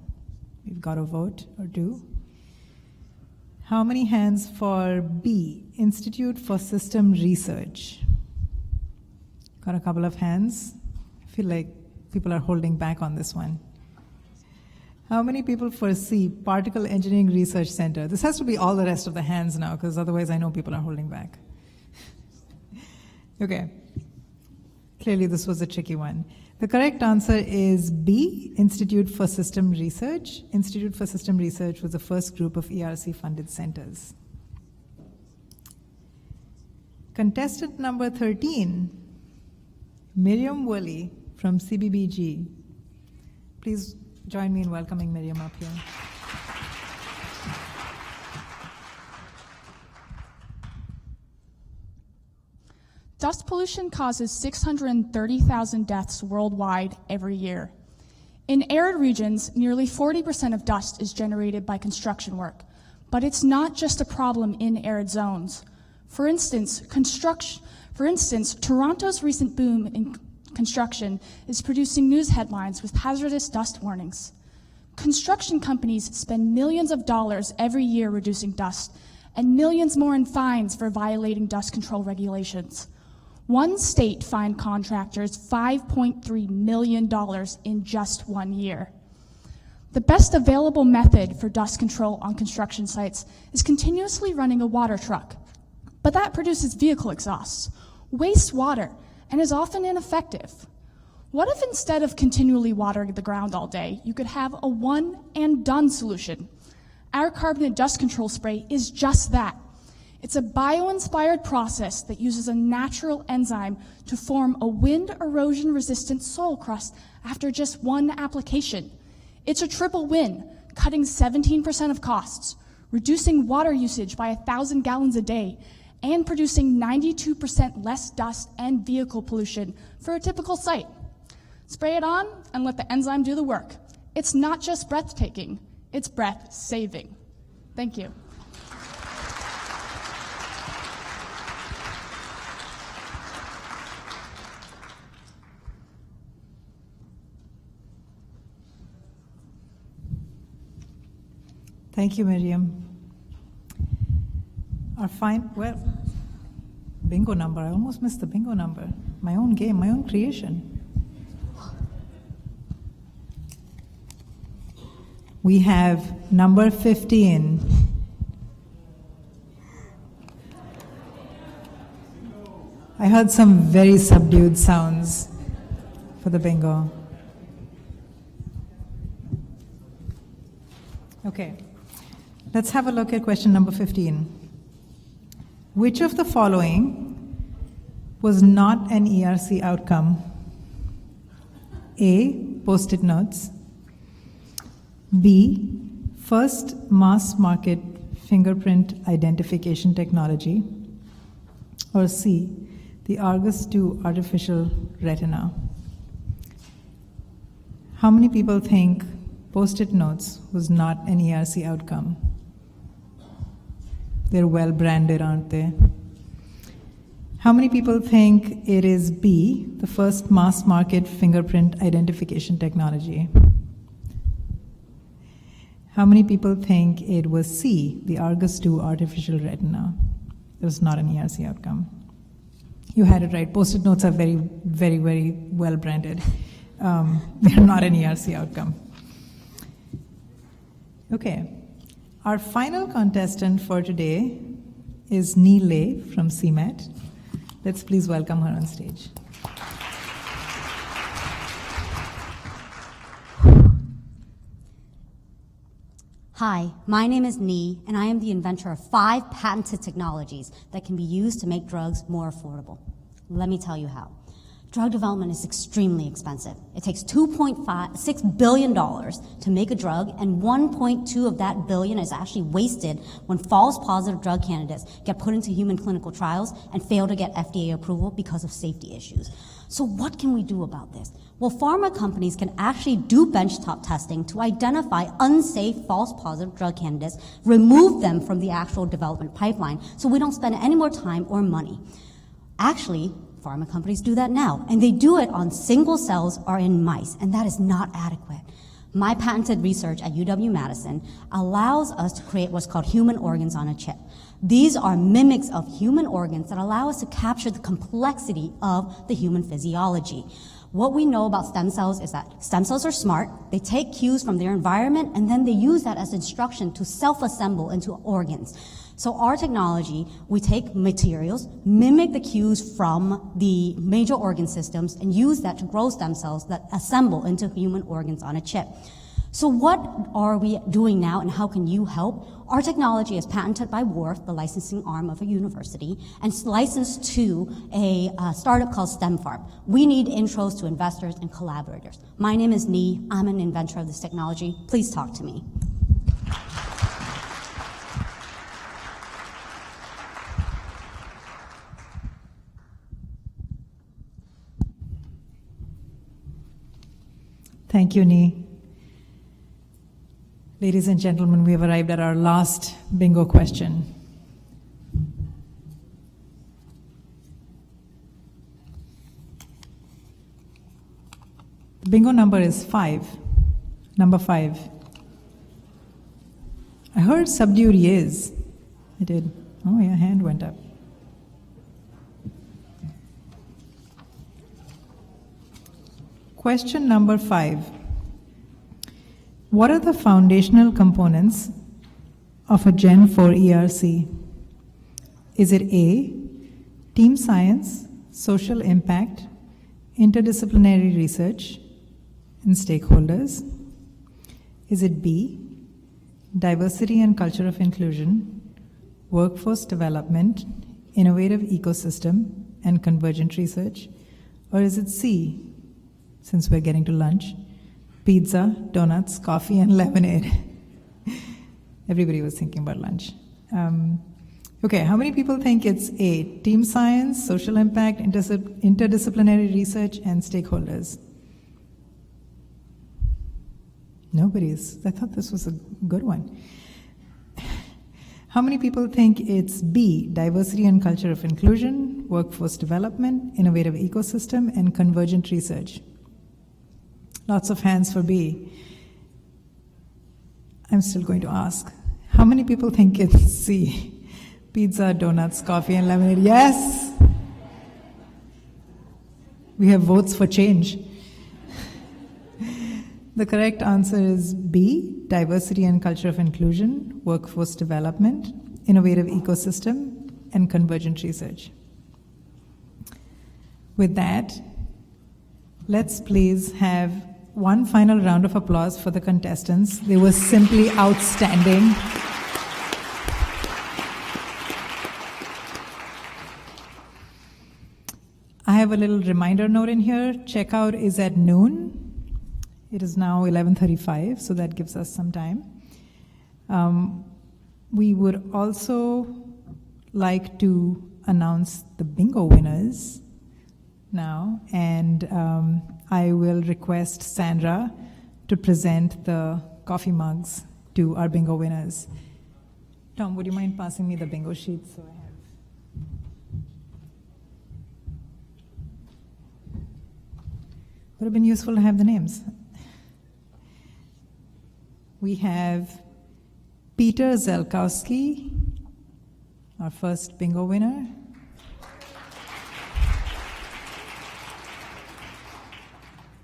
We've got a vote or two. How many hands for B, Institute for System Research? Got a couple of hands. I feel like people are holding back on this one. How many people for C, Particle Engineering Research Center? This has to be all the rest of the hands now, because otherwise I know people are holding back. Okay. Clearly this was a tricky one. The correct answer is B, Institute for System Research. Institute for System Research was the first group of ERC-funded centers. Contestant number 13, Miriam Worley from CBBG. Please join me in welcoming Miriam up here. Dust pollution causes 630,000 deaths worldwide every year. In arid regions, nearly 40% of dust is generated by construction work. But it's not just a problem in arid zones. For instance, Toronto's recent boom in construction is producing news headlines with hazardous dust warnings. Construction companies spend millions of dollars every year reducing dust, and millions more in fines for violating dust control regulations. One state fined contractors $5.3 million in just 1 year. The best available method for dust control on construction sites is continuously running a water truck. But that produces vehicle exhausts, wastes water, and is often ineffective. What if instead of continually watering the ground all day, you could have a one-and-done solution? Our carbonate dust control spray is just that. It's a bio-inspired process that uses a natural enzyme to form a wind erosion-resistant soil crust after just one application. It's a triple win, cutting 17% of costs, reducing water usage by 1,000 gallons a day, and producing 92% less dust and vehicle pollution for a typical site. Spray it on and let the enzyme do the work. It's not just breathtaking, it's breath-saving. Thank you. Thank you, Miriam. Our bingo number. I almost missed the bingo number. My own game, my own creation. We have number 15. I heard some very subdued sounds for the bingo. Okay. Let's have a look at question number 15. Which of the following was not an ERC outcome? A, Post-it notes. B, first mass market fingerprint identification technology. Or C, the Argus II artificial retina. How many people think Post-it notes was not an ERC outcome? They're well branded, aren't they? How many people think it is B, the first mass market fingerprint identification technology? How many people think it was C, the Argus 2 artificial retina? It was not an ERC outcome. You had it right. Post-it notes are very, very, very well branded. They're not an ERC outcome. Okay. Our final contestant for today is Neelay from CMET. Let's please welcome her on stage. Hi, my name is Nee, and I am the inventor of 5 patented technologies that can be used to make drugs more affordable. Let me tell you how. Drug development is extremely expensive. It takes $2.6 billion to make a drug, and 1.2 of that billion is actually wasted when false positive drug candidates get put into human clinical trials and fail to get FDA approval because of safety issues. So what can we do about this? Well, pharma companies can actually do benchtop testing to identify unsafe false positive drug candidates, remove them from the actual development pipeline so we don't spend any more time or money. Actually, pharma companies do that now, and they do it on single cells or in mice, and that is not adequate. My patented research at UW-Madison allows us to create what's called human organs on a chip. These are mimics of human organs that allow us to capture the complexity of the human physiology. What we know about stem cells is that stem cells are smart, they take cues from their environment, and then they use that as instruction to self-assemble into organs. So our technology, we take materials, mimic the cues from the major organ systems, and use that to grow stem cells that assemble into human organs on a chip. So what are we doing now, and how can you help? Our technology is patented by WARF, the licensing arm of a university, and it's licensed to a startup called STEM Farm. We need intros to investors and collaborators. My name is Nee. I'm an inventor of this technology. Please talk to me. Thank you, Nee. Ladies and gentlemen, we have arrived at our last bingo question. The bingo number is 5. Number 5. I heard subdued yes. I did. Oh, yeah, hand went up. Question number 5. What are the foundational components of a Gen 4 ERC? Is it A, team science, social impact, interdisciplinary research, and stakeholders? Is it B, diversity and culture of inclusion, workforce development, innovative ecosystem, and convergent research? Or is it C, since we're getting to lunch, pizza, donuts, coffee, and lemonade? Everybody was thinking about lunch. Okay, how many people think it's A, team science, social impact, interdisciplinary research, and stakeholders? Nobody's. I thought this was a good one. How many people think it's B, diversity and culture of inclusion, workforce development, innovative ecosystem, and convergent research? Lots of hands for B. I'm still going to ask. How many people think it's C? Pizza, donuts, coffee, and lemonade? Yes! We have votes for change. The correct answer is B, diversity and culture of inclusion, workforce development, innovative ecosystem, and convergent research. With that, let's please have one final round of applause for the contestants. They were simply outstanding. I have a little reminder note in here. Checkout is at noon. It is now 11:35, so that gives us some time. We would also like to announce the bingo winners now, and I will request Sandra to present the coffee mugs to our bingo winners. Tom, would you mind passing me the bingo sheet so I have? Would have been useful to have the names. We have Peter Zelkowski, our first bingo winner.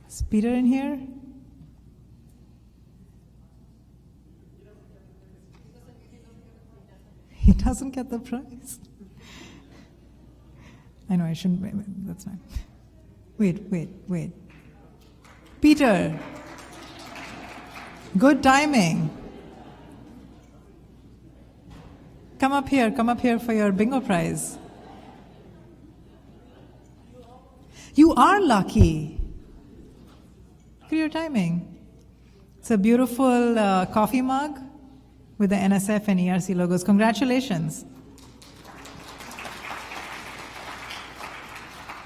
Is Peter in here? He doesn't get the prize. I know I shouldn't, that's fine. Wait. Peter, good timing. Come up here for your bingo prize. You are lucky. Look at your timing. It's a beautiful coffee mug with the NSF and ERC logos. Congratulations.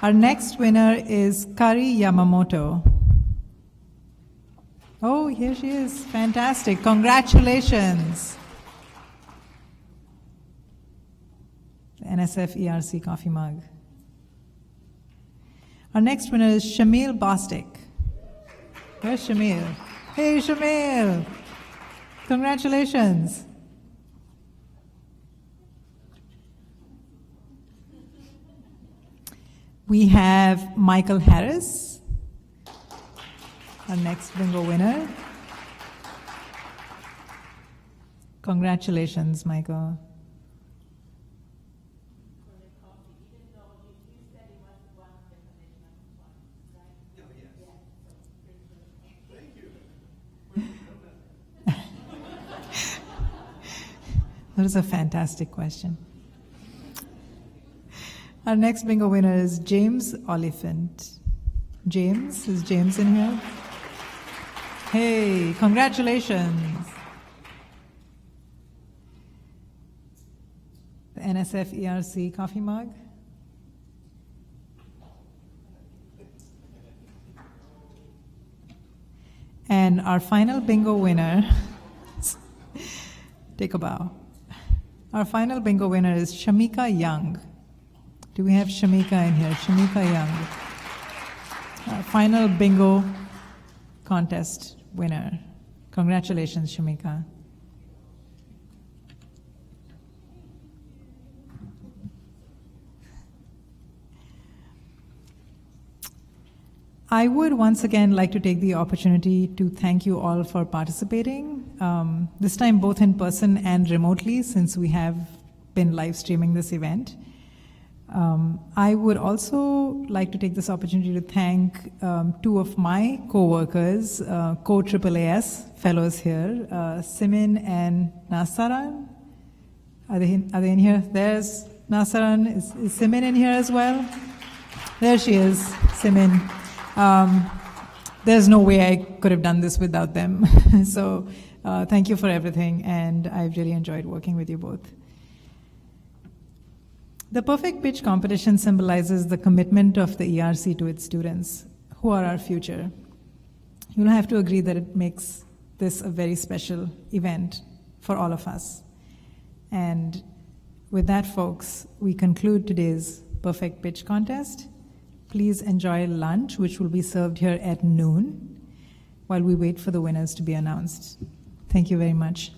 Our next winner is Kari Yamamoto. Oh, here she is. Fantastic. Congratulations. The NSF ERC coffee mug. Our next winner is Shamil Bostic. Where's Shamil? Hey, Shamil. Congratulations. We have Michael Harris, our next bingo winner. Congratulations, Michael. That is a fantastic question. Our next bingo winner is James Oliphant. James, is James in here? Hey, congratulations. The NSF ERC coffee mug. And our final bingo winner, take a bow. Our final bingo winner is Shamika Young. Do we have Shamika in here? Shamika Young. Our final bingo contest winner. Congratulations, Shamika. I would once again like to take the opportunity to thank you all for participating, this time both in person and remotely, since we have been live streaming this event. I would also like to take this opportunity to thank two of my co-workers, co-AAAS fellows here, Simin and Nasaran. Are they in here? There's Nasaran. Is Simin in here as well? There she is, Simin. There's no way I could have done this without them. So thank you for everything, and I've really enjoyed working with you both. The Perfect Pitch competition symbolizes the commitment of the ERC to its students, who are our future. You'll have to agree that it makes this a very special event for all of us. And with that, folks, we conclude today's Perfect Pitch contest. Please enjoy lunch, which will be served here at noon, while we wait for the winners to be announced. Thank you very much.